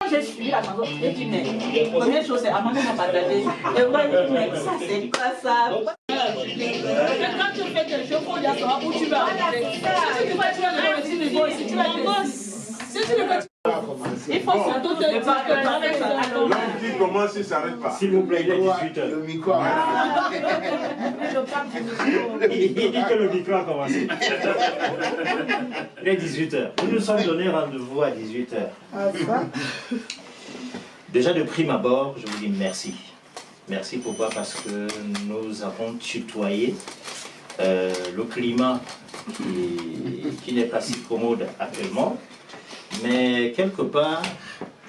j'ai suivi la maison, j'ai dit, mais première chose, c'est Amanda m'a partagé. Et moi, j'ai dit, mais ça, c'est quoi ça? Quand tu fais quelque chose, il faut dire savoir où tu vas. Si tu vas dans le petit niveau, si tu vas si tu ne veux il faut surtout te dire que l'homme qui commence, il ne s'arrête pas. S'il vous plaît, il est 18h. Le micro. Il dit que le micro a commencé. Il est 18h. Nous nous sommes donné rendez-vous à 18h. Déjà de prime abord, je vous dis merci. Merci pourquoi? Parce que nous avons tutoyé le climat qui n'est pas si commode actuellement. Mais quelque part,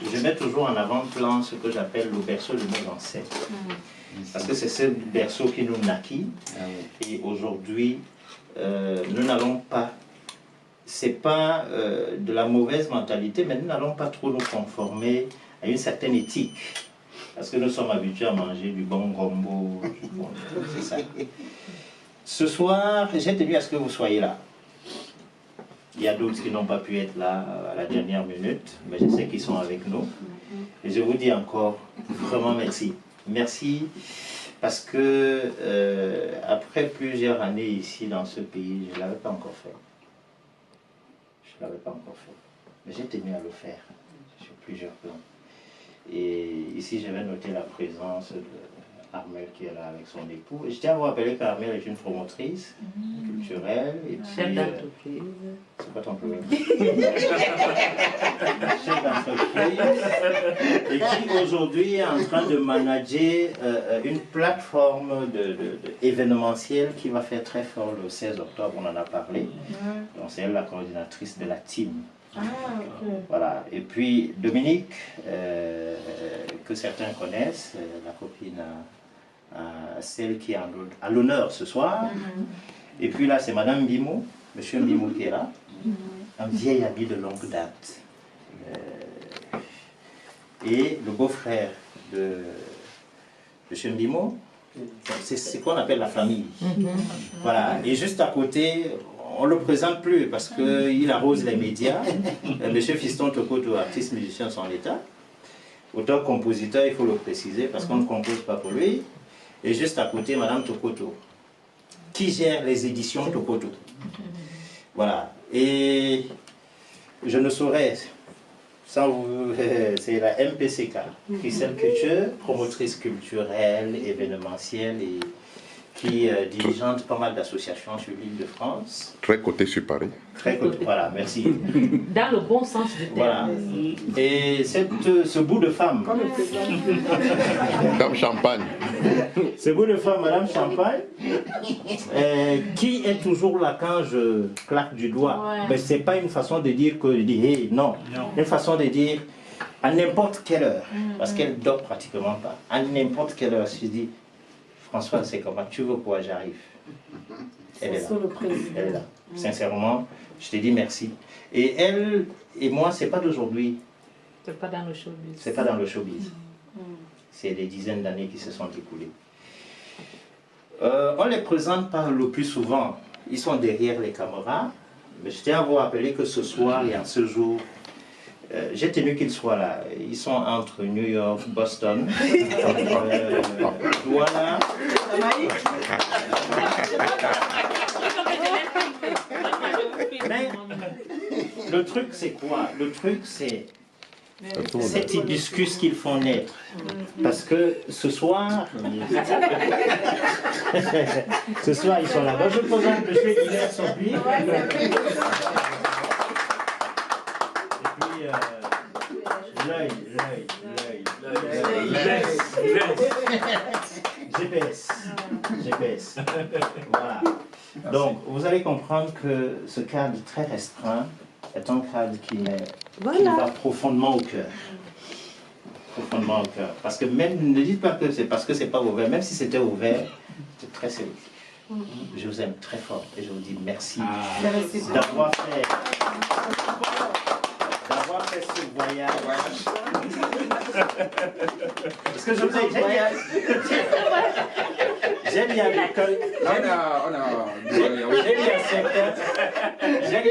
je mets toujours en avant-plan ce que j'appelle le berceau de nos ancêtres. Parce que c'est ce berceau qui nous naquit. Et aujourd'hui, nous n'allons pas, c'est pas de la mauvaise mentalité, mais nous n'allons pas trop nous conformer à une certaine éthique. Parce que nous sommes habitués à manger du bon gombo, c'est ça. Ce soir, j'ai tenu à ce que vous soyez là. Il y a d'autres qui n'ont pas pu être là à la dernière minute, mais je sais qu'ils sont avec nous. Et je vous dis encore vraiment merci. Merci parce que après plusieurs années ici dans ce pays, je ne l'avais pas encore fait. Je ne l'avais pas encore fait. Mais j'ai tenu à le faire sur plusieurs plans. Et ici, je vais noter la présence de Armelle qui est là avec son époux. Et je tiens à vous rappeler qu'Armelle est une promotrice culturelle. Chef d'entreprise. C'est pas ton problème. Chef d'entreprise. Et qui aujourd'hui est en train de manager une plateforme événementielle qui va faire très fort le 16 octobre, on en a parlé. Donc c'est elle la coordinatrice de la team. Voilà. Et puis Dominique, que certains connaissent, la copine celle qui est à l'honneur ce soir. Et puis là, c'est Madame Mbimo, Monsieur Mbimo qui est là, un vieil ami de longue date. Et le beau-frère de Monsieur Mbimo, c'est ce qu'on appelle la famille. Voilà. Et juste à côté, on ne le présente plus parce qu'il arrose les médias. Monsieur Fiston Tokoto, artiste musicien sans l'état. Auteur-compositeur, il faut le préciser parce qu'on ne compose pas pour lui. Et juste à côté, Madame Tokoto, qui gère les éditions Tokoto. Voilà. Et je ne saurais, sans vous, c'est la MPCK, Christelle Culture, promotrice culturelle, événementielle et qui dirigeante pas mal d'associations sur l'île de France. Très coté sur Paris. Très coté, voilà, merci. Dans le bon sens du terme. Voilà. Et ce bout de femme. Madame Champagne. Ce bout de femme, Madame Champagne, qui est toujours là quand je claque du doigt. Mais ce n'est pas une façon de dire que je dis hey, non. Une façon de dire à n'importe quelle heure, parce qu'elle dort pratiquement pas, à n'importe quelle heure, je dis François, c'est comment tu veux quoi j'arrive. Elle est là. Elle est là. Sincèrement, je te dis merci. Et elle et moi, c'est pas d'aujourd'hui. C'est pas dans le showbiz. C'est pas dans le showbiz. C'est des dizaines d'années qui se sont écoulées. On les présente pas le plus souvent. Ils sont derrière les caméras. Mais je tiens à vous rappeler que ce soir et en ce jour, j'ai tenu qu'ils soient là. Ils sont entre New York, Boston, Douala. Mais le truc c'est quoi? Le truc c'est cet hibiscus qu'ils font naître. Parce que ce soir, ce soir ils sont là. Donc je présente M. Hilaire Sopi. L'œil. GPS. Voilà. Donc, vous allez comprendre que ce cadre très restreint est un cadre qui va profondément au cœur. Profondément au cœur. Parce que même, ne dites pas que c'est parce que c'est pas ouvert. Même si c'était ouvert, c'est très sélectif. Je vous aime très fort et je vous dis merci d'avoir fait ce voyage. Parce que je vous ai J'ai dit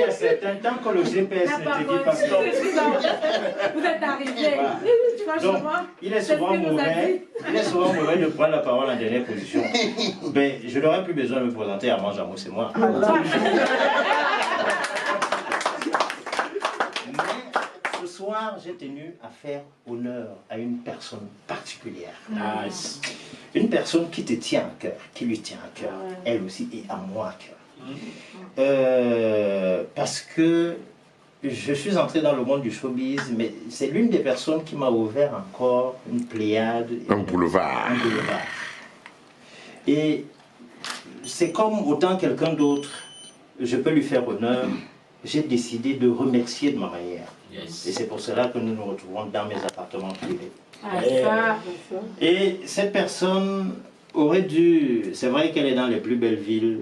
à certains, tant que le GPS ne te dit pas stop. Vous êtes arrivé. Donc, il est souvent mauvais de prendre la parole en dernière position. Ben, je n'aurais plus besoin de me présenter à Manjamou, c'est moi. Ce soir, j'ai tenu à faire honneur à une personne particulière. Nice. Une personne qui te tient à cœur, qui lui tient à cœur, elle aussi, et à moi à cœur. Parce que je suis entré dans le monde du showbiz, mais c'est l'une des personnes qui m'a ouvert encore une pléiade. Un boulevard. Un boulevard. Et c'est comme autant quelqu'un d'autre, je peux lui faire honneur. J'ai décidé de remercier de ma manière. Yes. Et c'est pour cela que nous nous retrouvons dans mes appartements privés. Et cette personne aurait dû... C'est vrai qu'elle est dans les plus belles villes,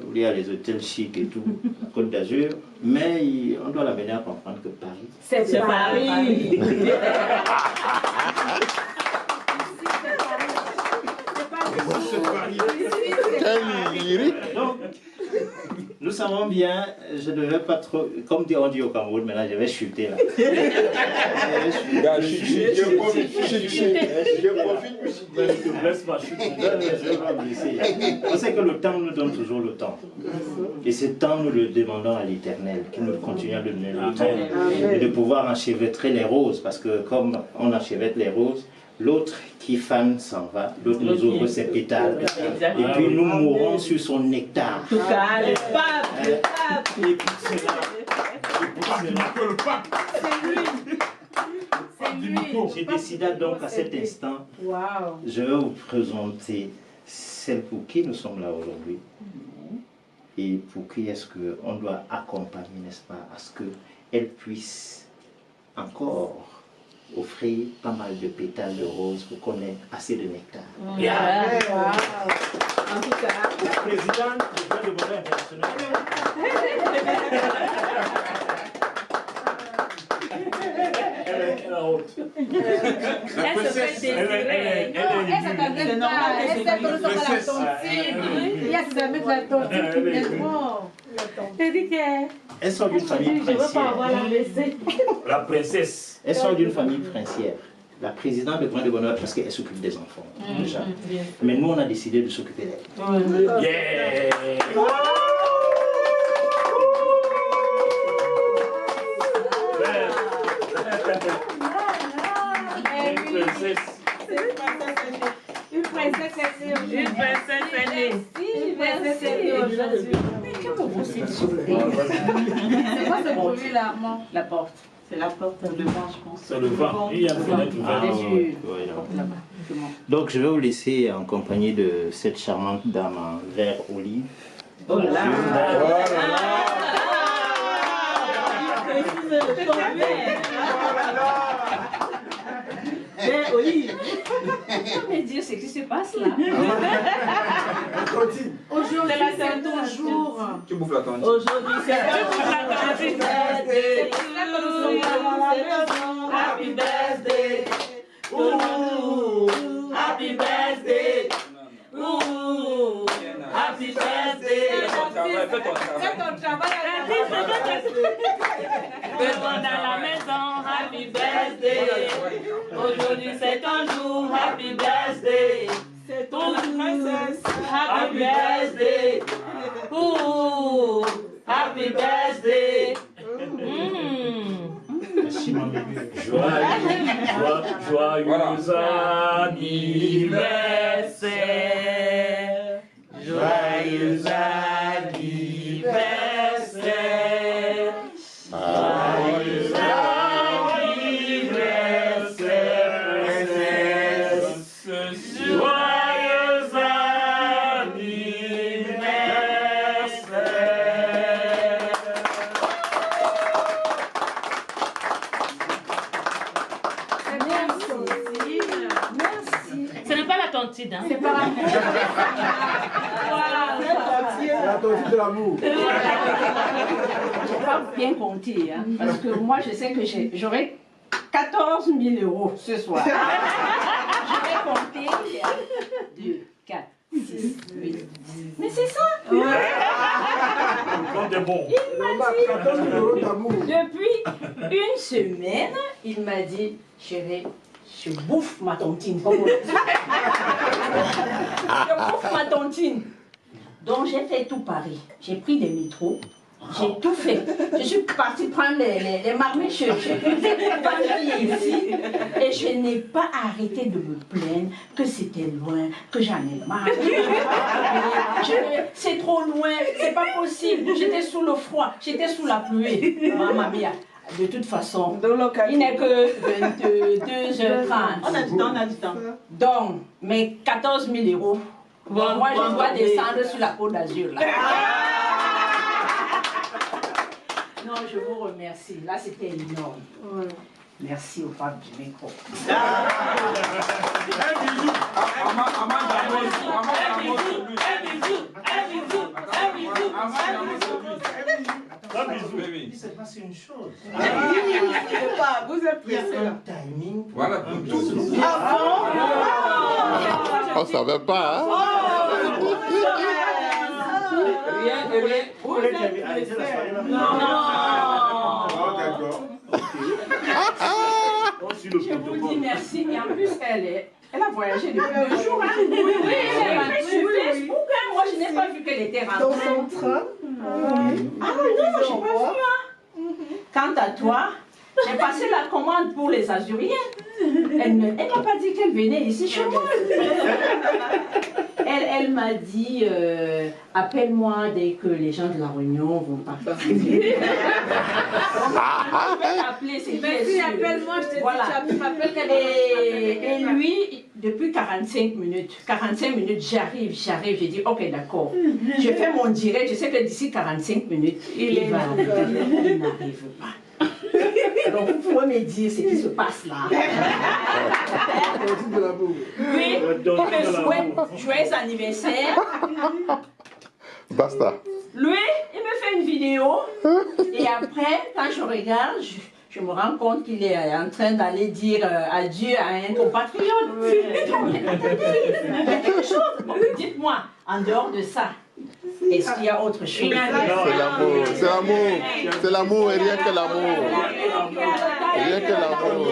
où il y a les hôtels chics et tout, la Côte d'Azur, mais on doit l'amener à comprendre que Paris... C'est Paris. Donc, nous savons bien, je ne vais pas trop, comme on dit au Cameroun, maintenant je vais chuter là. Je vais me blesser. On sait que le temps nous donne toujours le temps. Et ce temps, nous le demandons à l'Éternel, qui nous continue à donner le temps. Et de pouvoir enchevêtrer les roses, parce que comme on enchevêtre les roses, l'autre qui fane s'en va, l'autre nous ouvre ses pétales. Et puis nous mourrons sur son nectar. Tout cas, le pape, le pape. Et pour cela, c'est lui. j'ai décidé donc à cet instant, je vais vous présenter celle pour qui nous sommes là aujourd'hui. Et pour qui est-ce qu'on doit accompagner, n'est-ce pas, à ce qu'elle puisse encore offrir pas mal de pétales de roses pour qu'on ait assez de nectar. En tout cas, La présidente du Grand de Bonheur International. La princesse. Elle s'attendait pas. Elle sait que nous sommes à la tontine. Il y a ses amis de la tontine qui viendront. Elle dit qu'elle... Elles sont d'une famille Je ne veux pas princière. avoir la blessée. La princesse. Elles sont d'une famille princière. La présidente de Point de Bonheur, parce qu'elle s'occupe des enfants, déjà. Mais nous, on a décidé de s'occuper d'elle. Yeah. Une princesse est née aujourd'hui. une princesse est née. Une princesse est née aujourd'hui. C'est quoi ce bruit-là, Armand? La porte. C'est la porte de vent, je pense. C'est le vent. Il y a une fenêtre ouverte. Donc, je vais vous laisser en compagnie de cette charmante dame en vert olive. Oh là là. Mais oui. Mais Dieu, c'est ce qui se passe là. Aujourd'hui, c'est ton jour. Tu bouffes la tente. Aujourd'hui, c'est happy birthday. Ooh, happy birthday. Ooh, happy birthday. Fais ton travail. Tout le monde à la maison, happy birthday. Aujourd'hui c'est ton jour, happy birthday. C'est ton princesse, happy birthday. Ooh, happy birthday. Merci, mon bébé. Joyeux anniversaire. Joyeux anniversaire. Joyeux anniversaire. Joyeux anniversaire. Merci. Ce n'est pas la tontine, hein? C'est par rapport. La tontine de l'amour. Il faut pas bien compter, hein, parce que moi je sais que j'aurai 14 000 € ce soir. Je vais compter 2, 4, 6, 6, 8, 10. Mais c'est ça. Compte est bon. Il m'a dit, depuis une semaine, il m'a dit, chérie, je bouffe ma tontine. Je bouffe ma tontine. Donc j'ai fait tout Paris. J'ai pris des métros. J'ai tout fait. Je suis partie prendre les marmites chez ici et je n'ai pas arrêté de me plaindre que c'était loin, que j'en ai marre. C'est trop loin, c'est pas possible. J'étais sous le froid, j'étais sous la pluie. Maman mia. De toute façon, il n'est que 22h30. On a du temps, on a du temps. Donc, mes 14 000 €, moi je dois descendre sur la Côte d'Azur. Non, je vous remercie. Là, c'était énorme. Merci aux femmes du micro. Il s'est passé une chose. Vous êtes pressé. Un timing. Voilà, pour tout. On ne savait pas, hein? Rien. Vous voulez arrêter la soirée là? Ah, d'accord. Sur le Je vous dis protocole. merci. Et en plus, elle a voyagé depuis 2 jours. Oui, elle m'a pris sur Facebook. Moi, je n'ai pas vu qu'elle était rentrée. Dans son train. Ah non, je n'ai pas vu. Hein. Quant à toi, j'ai passé la commande pour les Azuriens. Elle ne m'a pas dit qu'elle venait ici chez moi. Elle m'a dit, appelle-moi dès que les gens de la Réunion vont partir. Je vais t'appeler, c'est bien sûr. Appelle-moi, je te dis, Voilà. tu m'appelles qu'elle Et lui, depuis 45 minutes, j'arrive. J'ai dit, ok, d'accord. Je fais mon direct, je sais que d'ici 45 minutes, il va arriver. Il n'arrive pas. Donc, vous pouvez me dire ce qui se passe là. Oui, il me souhaite joyeux anniversaire. Basta. Lui, il me fait une vidéo. Et après, quand je regarde, je me rends compte qu'il est en train d'aller dire adieu à un compatriote. Il y a quelque chose. Dites-moi, en dehors de ça, est-ce qu'il y a autre chose? C'est l'amour, c'est l'amour. C'est l'amour et rien que l'amour. Rien que l'amour.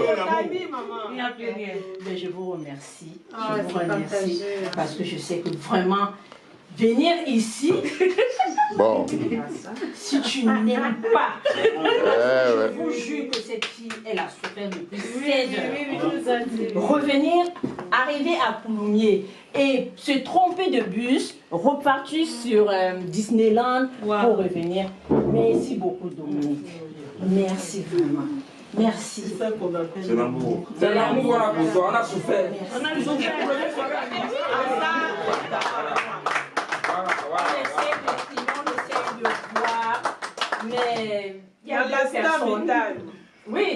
Mais je vous remercie. Je vous remercie parce que je sais que vraiment, venir ici, Bon. si tu n'aimes pas, Ouais. je vous jure que cette fille, elle a souffert depuis 16 heures. Revenir, arriver à Coulommiers et se tromper de bus, repartir sur Disneyland pour revenir. Merci beaucoup, Dominique. Merci vraiment. Merci. C'est l'amour. C'est l'amour, voilà, pour toi. On a souffert. On a souffert. On essaie de voir, mais il y a personne. Oui,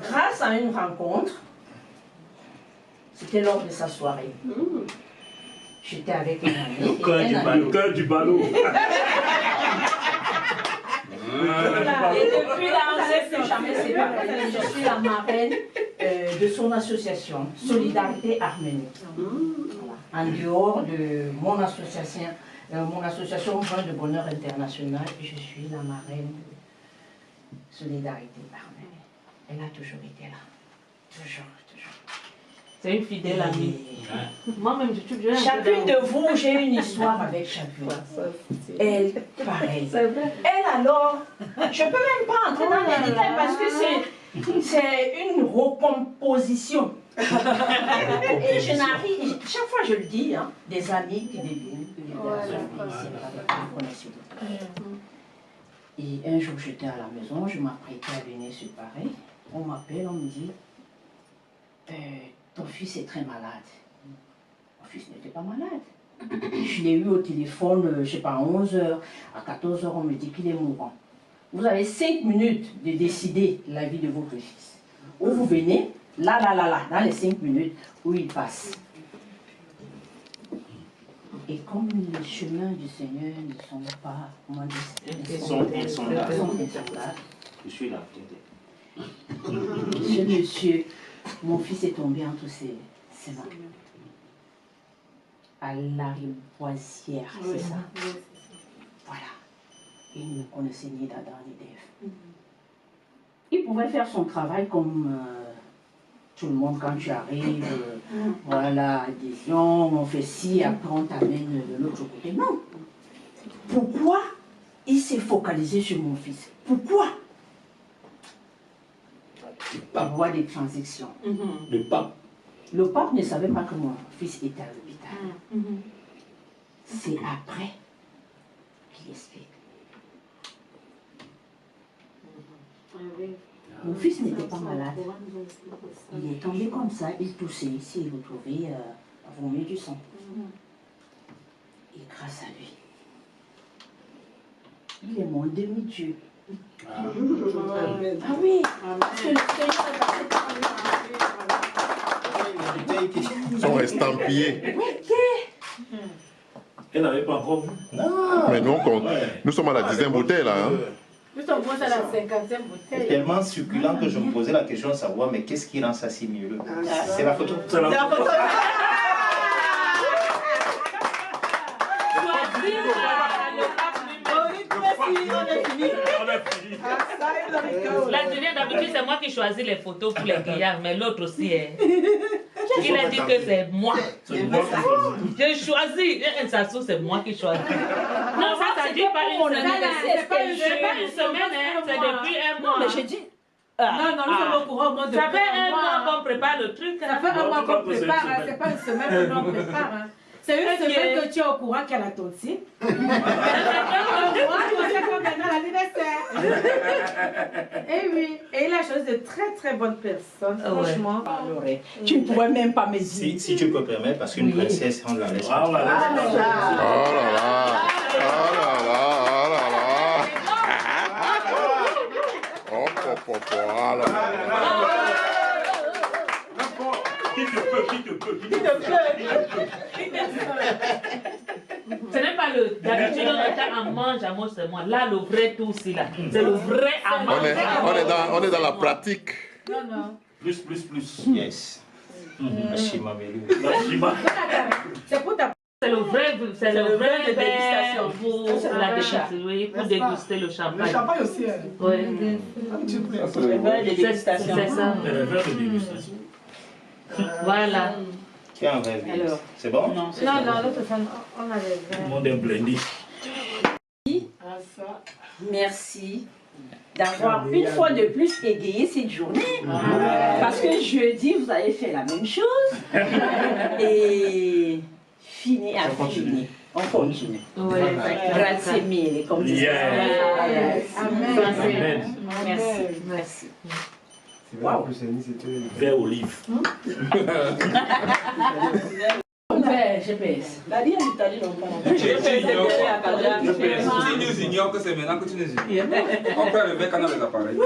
grâce à une rencontre, c'était lors de sa soirée. J'étais avec un ami. Le cœur du ballot. Et depuis là, on ne s'est plus jamais séparés. Je suis la marraine de son association, Solidarité Arménie. Voilà. En dehors de mon association Joint de Bonheur International, je suis la marraine de Solidarité Arménie. Elle a toujours été là. Toujours. C'est une fidèle amie. Moi-même, je suis Chacune de vous, j'ai une histoire avec chacune. Elle, pareil. Elle alors, je ne peux même pas entrer dans les détails parce que c'est une recomposition. Et je n'arrive, chaque fois je le dis, hein, des amis qui deviennent une relation ici. Et un jour j'étais à la maison, je m'apprêtais à venir sur Paris. On m'appelle, on me dit, ton fils est très malade. Mon fils n'était pas malade. Je l'ai eu au téléphone, je ne sais pas, à 11h, à 14h, on me dit qu'il est mourant. Vous avez 5 minutes de décider la vie de votre fils. Où vous venez, là, dans les 5 minutes où il passe. Et comme les chemins du Seigneur ne sont pas, comment dire, Ils sont insondables. Je suis là, peut-être. Ce monsieur, mon fils est tombé entre ses mains. à Lariboisière, c'est ça? Voilà. Il ne connaissait ni Dada ni Dave. Il pouvait faire son travail comme tout le monde quand tu arrives. Voilà, adhésion, on fait ci, après on t'amène de l'autre côté. Non. Pourquoi il s'est focalisé sur mon fils? Pourquoi? Par voie de transition. Le pape. Le pape ne savait pas que mon fils était à l'hôpital. C'est après qu'il explique. Mon fils n'était pas malade. Il est tombé comme ça, il toussait, il s'est retrouvé à vomir du sang. Et grâce à lui, il est mon demi-dieu. Ah oui, parce que le Seigneur est passé par lui. Ils sont estampillés. Elle n'avait pas encore vu. Non. Mais nous, nous sommes à la 10e bouteille là. Hein. Nous sommes à la 50e C'est bouteille. tellement succulent que je me posais la question de savoir, mais qu'est-ce qui rend ça si mielleux? C'est la photo. C'est la photo. La Julien, d'habitude, c'est moi qui choisis les photos pour les guillards, mais l'autre aussi est. Il a dit que c'est moi. J'ai choisi. Ça se trouve, c'est moi qui choisis. Non, ça dit pas une semaine. C'est pas une semaine, c'est depuis un mois. Non, mais j'ai dit. Non, nous sommes au courant au moins de Ça fait un mois qu'on prépare le truc. Ça fait un mois qu'on prépare, c'est pas une semaine qu'on prépare. C'est une semaine que tu es au courant qu'elle a tontine. Moi, je sais qu'on gagne l'anniversaire. Et oui, et il a choisi de très très bonnes personnes, franchement. Tu ne pourrais même pas me dire. Si tu peux permettre, parce qu'une princesse, on la laisse. Ah, voilà. Oh là là. Oh là là. Oh là là. Oh, oh là là. Qui te peut. Ce n'est pas le. D'habitude, on était en mange à moi, c'est moi. Là, le vrai tout, c'est là. C'est le vrai à manger. On est dans la pratique. Non. Plus. Yes. Ashima Melu. C'est pour ta. C'est le vrai de dégustation. pour la dégustation, oui, pour déguster le champagne. Le champagne aussi. Oui. Le verre de dégustation. C'est ça. Le verre de dégustation. Voilà. Qui a un verre vide? Alors. C'est bon? Non, c'est Non, ça. l'autre femme, on a les Tout verres. le monde est blindé. Merci d'avoir une fois de plus égayé cette journée. Parce que jeudi, vous avez fait la même chose. Et fini à fini. On continue. Oui. Grazie mille, comme disait. Yes. Amen. Merci. Wow. Verre olive. On fait GPS. La vie en Italie, non pas. Si nous ignorons que c'est maintenant que tu nous ignores, on prend le verre quand on a les appareils.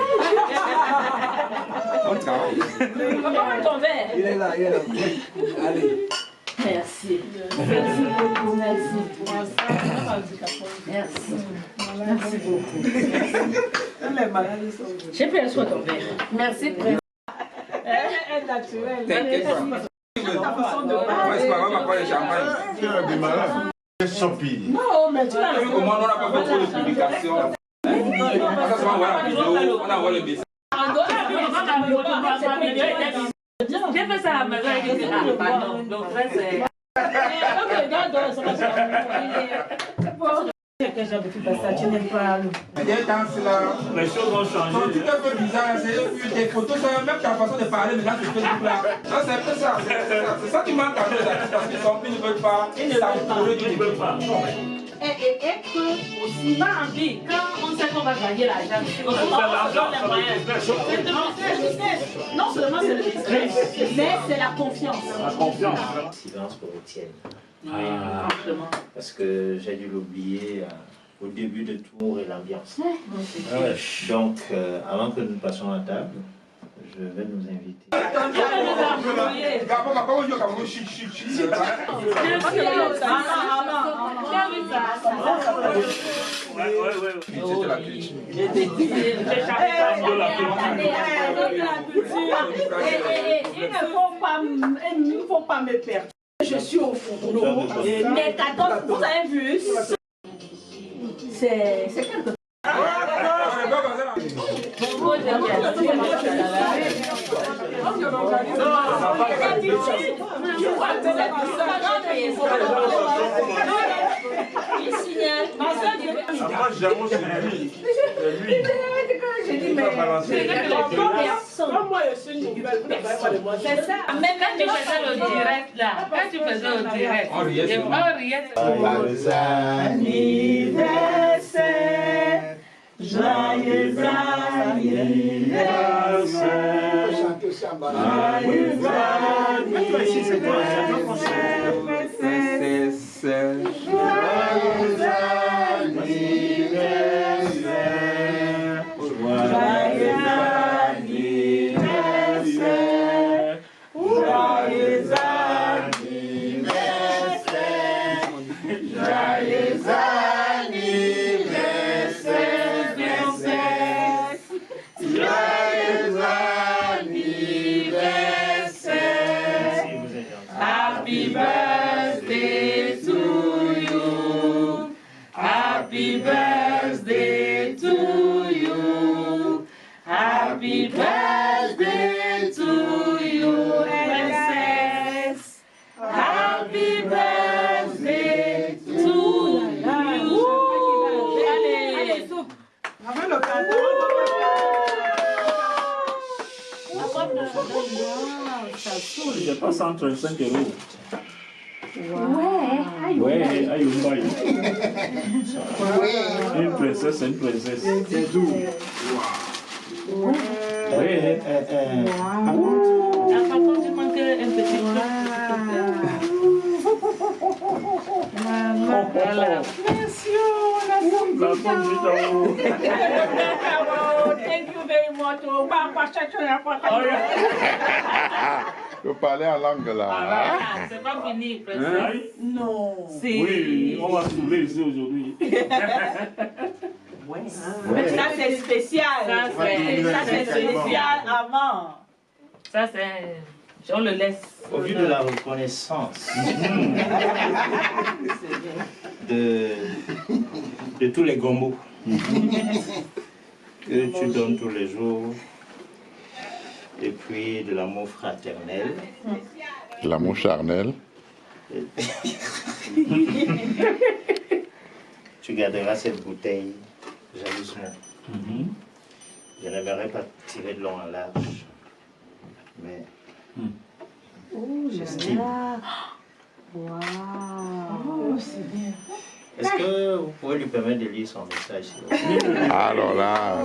On travaille. Comment est ton verre? Il est là. Allez. Merci. Merci beaucoup. Merci. Merci. Merci beaucoup. Les malades sont. GPS, soit ton verre. Merci. Elle est naturelle. T'inquiète pas. C'est pas grave, on va prendre le champagne. Tu as des malades. Non, mais tu as Vu comment on n'a pas fait trop de publications. Parce que on voit la vidéo, on envoie le message. J'ai fait ça à ma maison, il dit ah pardon, donc vrai c'est. Quel genre de fille passe ça, tu n'aimes pas l'eau. Il y a un temps, c'est là. Les choses ont Donc, changé. tout un peu bizarre, c'est des photos, même ta façon de parler maintenant sur Facebook là. Ça, c'est un peu ça. C'est ça qui manque à nous les artistes parce qu'ils ne veulent pas s'entourer du Ils ne peuvent pas. Et que aussi, pas envie, quand on sait qu'on va gagner l'argent, on l'argent, les ça moyens. va Non seulement c'est le business, mais c'est la confiance. La confiance. Silence pour Étienne. Ah. Franchement. Parce que j'ai dû l'oublier au début de tout et l'ambiance. Ah ouais. Donc, avant que nous passions à table, je vais nous inviter. Comment on dit au Cameroun, chut, chut, chut. C'était la culture. Il ne faut pas me perdre. Je suis au fourneau. Mais 14, vous avez vu? C'est quelque chose. J'ai dit, mais moi, je suis une nouvelle. C'est ça. Mais quand tu faisais le direct, là, quand tu faisais le direct, on riait. Joyeux anniversaire, joyeux anniversaire, joyeux Happy birthday to you. Happy birthday to you. Happy birthday to you, princess. Happy birthday to you. Allez, Je passe 135 €. Ouais, Aïe, une princesse, c'est une princesse. C'est doux. Oui. par contre, il manque un petit truc. Voilà. La pomme vite en haut. Thank you very much. Vous parlez en langue là. Ah, c'est pas fini, princesse. Non. Si. Oui, on va saouler ici aujourd'hui. Ça c'est spécial. Ça, c'est spécial avant. Ça, c'est... On le laisse. Au vu de la reconnaissance de tous les gombos que tu donnes tous les jours, et puis de l'amour fraternel. L'amour charnel. Tu garderas cette bouteille jalousement. Je n'aimerais pas tirer de long en large, mais j'estime. Waouh, c'est bien. Est-ce que vous pouvez lui permettre de lire son message? Alors là,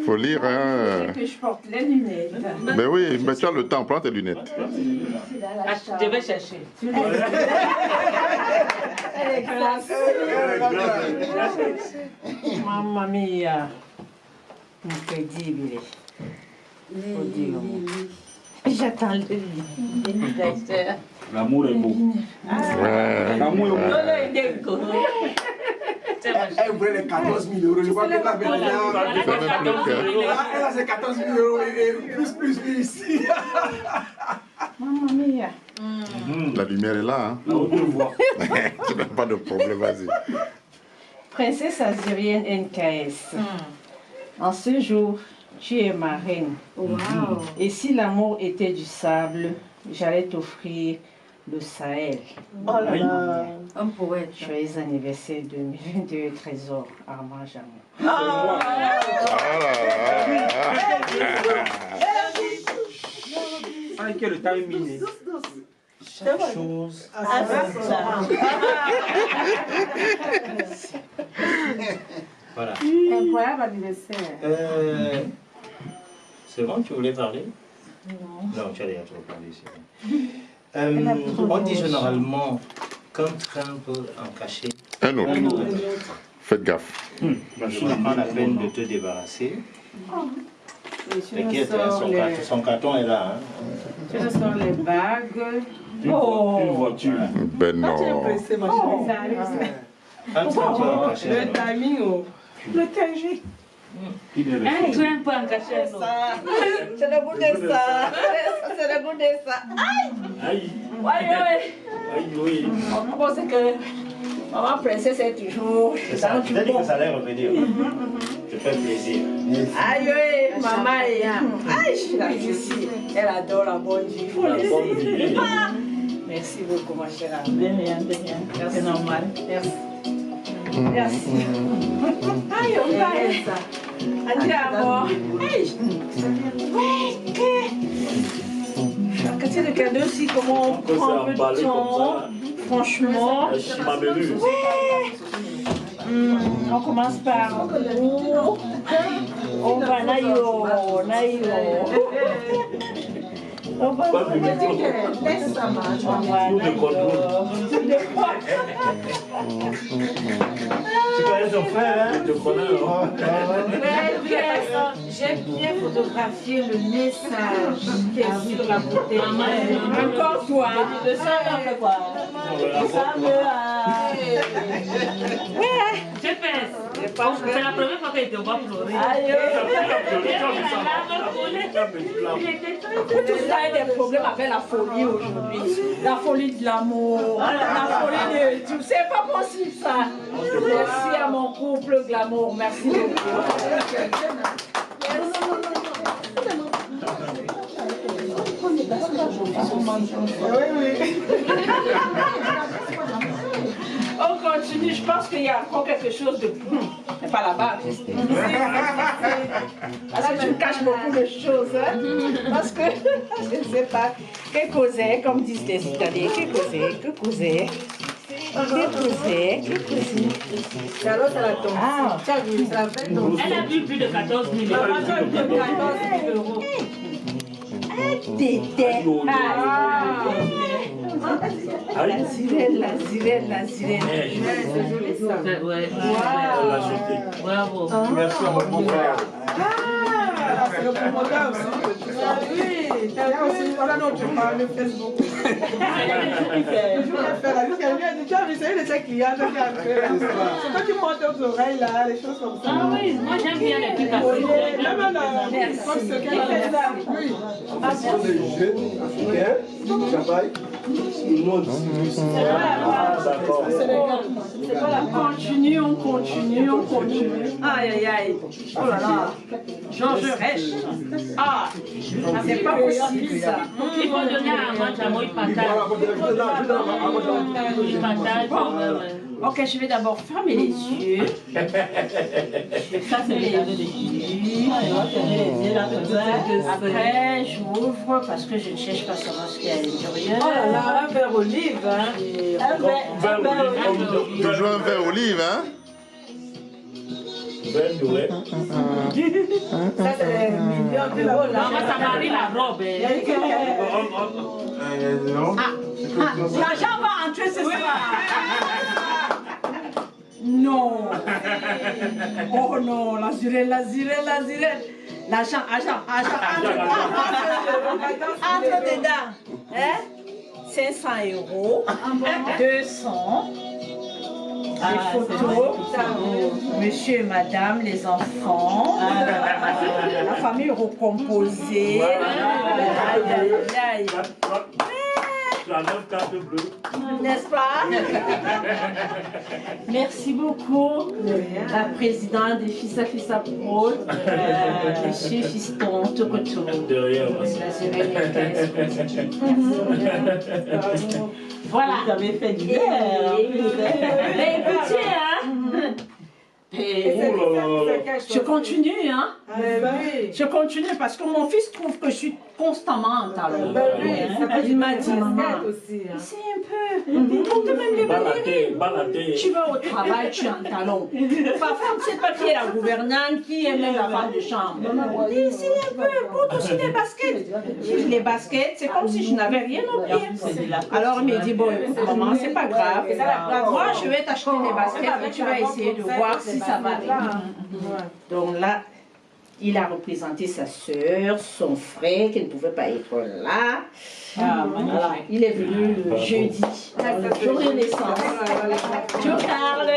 faut lire. Hein. Que je porte les lunettes. Mais oui, mais tu as le temps, prends tes lunettes. Je vais chercher. Mamma mia. Incredibile. Oddio. J'attends le lit. L'amour est beau. Ouais. L'amour est beau. Elle voulait les 14 000 €. Je vois que la belle Ça fait plus que... elle a ses 14 000 € et plus ici. Mamma mia. La lumière est là. Hein. Tu n'as pas de problème, vas-y. Princesse algérienne NKS. En ce jour, tu es ma reine. Et si l'amour était du sable, j'allais t'offrir le Sahel. Oh là là. Un poète. Joyeux anniversaire 2022, Trésor Armand Jamon. Quel le timing. Chaque chose. Voilà. Incroyable anniversaire. C'est bon, tu voulais parler? Non, tu as déjà trop parlé ici. On dit généralement qu'un train peut en cacher un autre. Faites gaffe. Tu prends la peine de te débarrasser. T'inquiète, son carton est là. Hein. Je sors les bagues. Une voiture. Ben non. Un train peut en cacher un Le autre. timing. Le timing. Tu es un peu engagé. C'est le goût de ça. C'est le goût de ça. Aïe. Oui. On pense que maman princesse est toujours. C'est ça, tu as dit que ça allait revenir. Je fais plaisir. Aïe, oui, maman est. Aïe, la ici. Elle adore la bonne vie. Merci beaucoup, ma chère. De rien. C'est normal. Merci. Aïe, on va ça. Andiamo. La quantité de cadeaux aussi, comment on prend un peu de temps. Franchement. On commence par on va naïo. On va laisse ça marche. Tu connais ton frère, hein? Tu connais, j'ai bien photographié le message qui est sur la bouteille. Encore toi. Le sang fait quoi? C'est la première fois qu'il te voit pleurer. Tout ça a des problèmes avec la folie aujourd'hui. La folie de l'amour, la folie de tout. C'est pas possible ça. Merci à mon couple Glamour. Merci beaucoup. On continue, je pense qu'il y a encore quelque chose de plus. Mais pas là-bas. Parce que tu caches beaucoup de choses. Hein? Parce que, je ne sais pas, que causer, comme disent les Italiens, que causer. Alors, ça la tombe. Elle a bu plus de 14 000 euros. La sirène. Bravo. Merci à mon frère. C'est le promoteur aussi. Oui, voilà notre parle Facebook. Je vais faire la vie qu'elle vient de dire, tu as vu, c'est une de ses clientes qui a fait. C'est toi qui montes aux oreilles là, les choses comme ça. Ah oui, moi j'aime bien les trucs comme On continue. Aïe. Oh là là. Georges Rech. Ah, c'est pas possible ça. il faut donner à moi, il partage. Ok, je vais d'abord fermer les yeux. Ça, c'est les yeux. Après, j'ouvre parce que je ne cherche pas savoir ce qu'il y a à l'intérieur. Oh là là, un verre olive, hein. Toujours un verre olive, hein? Ben Doué. Ça, c'est les millions d'euros là. Maman, ça marie la robe. L'argent va entrer ce soir. Non. Oh non, la sirène. L'argent. Entre dedans. Hein? 500 euros. 200. Les photos, monsieur et madame, les enfants, la famille recomposée. N'est-ce pas? Merci beaucoup, la présidente des Fissa Pro, monsieur Fiston Tokoto. De rien, Voilà. Vous avez fait du verre. Mais écoutez, hein? Je continue, hein? Je continue parce que mon fils trouve que je suis constamment en talon. Il m'a dit, maman, c'est un peu, il porte même les ballerines. Tu vas au travail, tu es en talon. Parfois, on ne sait pas qui est la gouvernante, qui est même la femme de chambre. Il c'est un peu, porte aussi les baskets. Les baskets, c'est comme si je n'avais rien au pied. Alors il me dit, bon, écoute, maman, c'est pas grave. Moi, je vais t'acheter des baskets et tu vas essayer de voir si ça va aller. Donc là, il a représenté sa soeur, son frère, qui ne pouvait pas être là. Voilà, il est venu le jeudi, le jour de naissance. Joe Carl,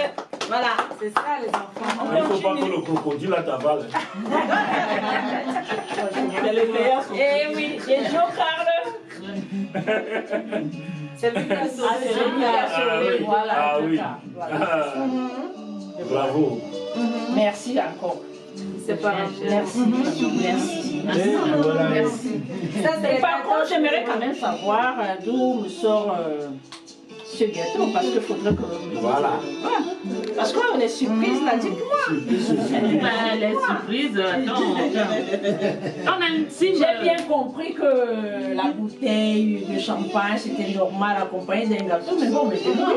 Voilà, c'est ça les enfants. Il ne faut pas que le crocodile t'avale. C'est le meilleur. Eh oui, et Joe Carle. C'est lui qui a sauvé. C'est lui qui a sauvé. Voilà. Ah oui. Voilà. Bravo. Merci encore. C'est pas grave. Merci. Merci. Merci. Par contre, j'aimerais quand même savoir d'où me sort ce gâteau, parce qu'il faudrait que vous me Voilà. Parce qu'on est surprise là, dites-moi. Les surprises, J'ai bien compris que la bouteille de champagne c'était normal accompagné d'un gâteau, mais bon, maintenant,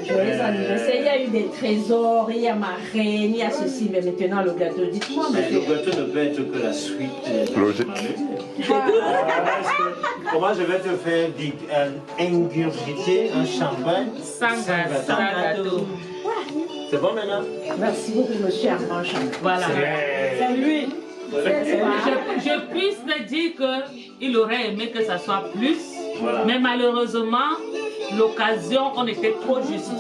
joyeux anniversaire, il y a eu des trésors, il y a ma reine, il y a ceci, mais maintenant le gâteau, dites-moi, Mais le monsieur. gâteau ne peut être que la suite. Logique. Comment je vais te faire ingurgiter un champagne sans gâteau. C'est bon maintenant? Merci beaucoup, monsieur Armand Champagne. Voilà. C'est lui. Je puisse me dire qu'il aurait aimé que ça soit plus, mais malheureusement, l'occasion, on était trop juste.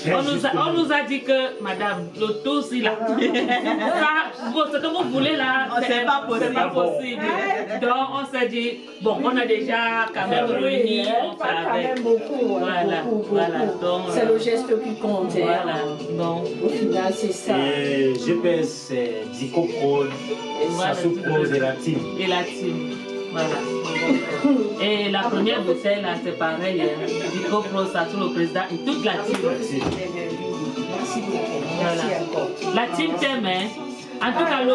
On nous a dit que, madame, le taux, c'est là. Ce que vous voulez là, c'est pas possible. Donc, on s'est dit, bon, on a déjà quand même réuni, on fait avec. Voilà. Donc, C'est le geste qui compte. Voilà. Donc, au final, c'est ça. Et GPS, c'est Dicoprol, Sasuprose et la team. Et la team. Voilà. Et la première bouteille, là, c'est pareil. Dico Pro, ça le président et toute la team. Merci beaucoup. Voilà. Merci encore. La team t'aime, hein. En tout cas, le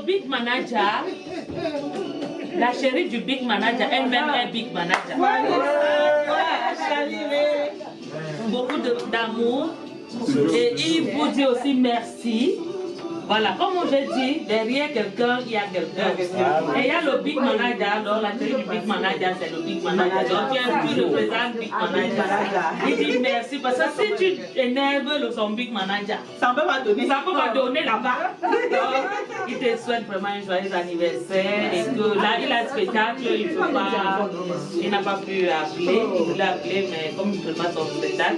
big manager, la chérie du big manager, elle-même est big manager. Beaucoup d'amour. Et il vous dit aussi merci. Voilà, comme j'ai dit, derrière quelqu'un, il y a quelqu'un. Et il y a le big manager, alors la chérie du big manager, c'est le big manager. Donc il y a plus le président du big manager. Il dit merci, parce que si tu énerves son big manager, ça ne peut pas donner là-bas. Donc il te souhaite vraiment un joyeux anniversaire. Et que là, il a le spectacle, il n'a pas pu appeler. Il voulait appeler, mais comme il ne peut pas son spectacle.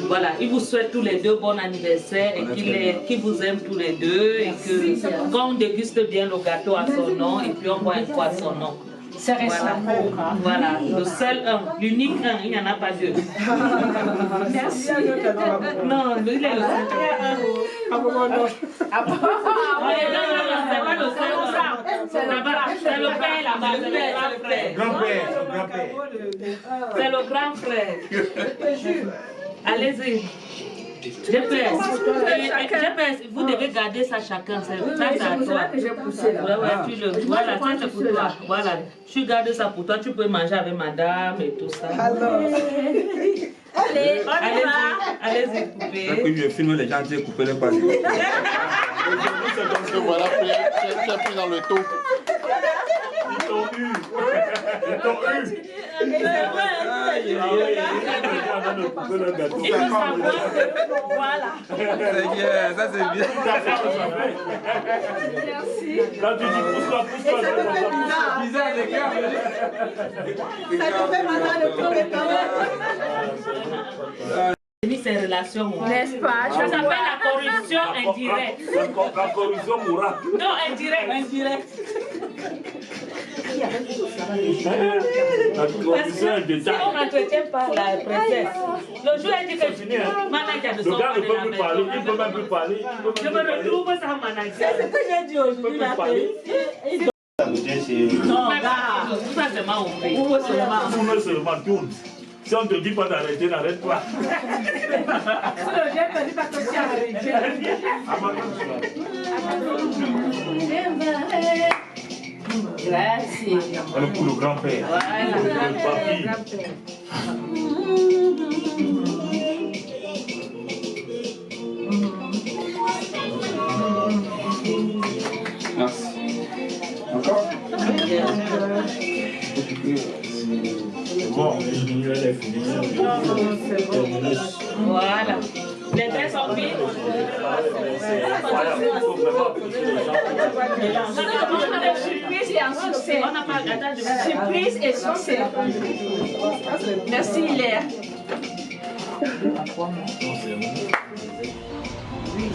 Voilà, il vous souhaite tous les deux bon anniversaire et qu'il vous aime tous les deux et que quand on déguste bien le gâteau à son nom et puis on boit un coup à son nom. C'est récemment. Voilà, le seul un, l'unique un, il n'y en a pas deux. Merci. Non, il est le seul. C'est pas le seul. C'est le père là-bas, c'est le grand frère. Grand-père. C'est le grand frère. Allez-y. GPS, vous devez garder ça chacun. Ça, c'est à toi. Voilà, ça c'est pour toi. Voilà, tu gardes ça pour toi. Tu peux manger avec madame et tout ça. Allez-y, coupez. Que je filme les gens qui coupent les pages. Donc voilà, tu as pris dans le taux. Ils t'ont eu. Voilà. C'est bien, ça c'est bien. Merci. Quand tu dis pousse-toi. Bizarre, les gars. Ça te fait mal à le premier temps. Ces relations. N'est-ce pas? Ça s'appelle la corruption indirecte. La corruption mourra. Non, indirecte. La corruption est Si détail. on n'entretient pas la princesse, le jour elle dit que manager de Le son gars ne de peut la plus parler, maison. il ne peut même plus parler. Je me retrouve sans manager. C'est ce que j'ai dit aujourd'hui. Il peut plus parler. La bouteille, c'est... Non, gars. Tout ça c'est ma ouvrier. Tourne seulement, tourne. Si on ne te dit pas d'arrêter, n'arrête-toi. Merci. On est pour le grand-père. Le papy. Merci. Encore? Bon, elle est finie. Voilà. Les deux sont vides. Surprise et un succès. On n'a pas attends, je vais- Surprise et succès. Merci Hilaire. 2 à 3 mois. Non, c'est un mot. Oui.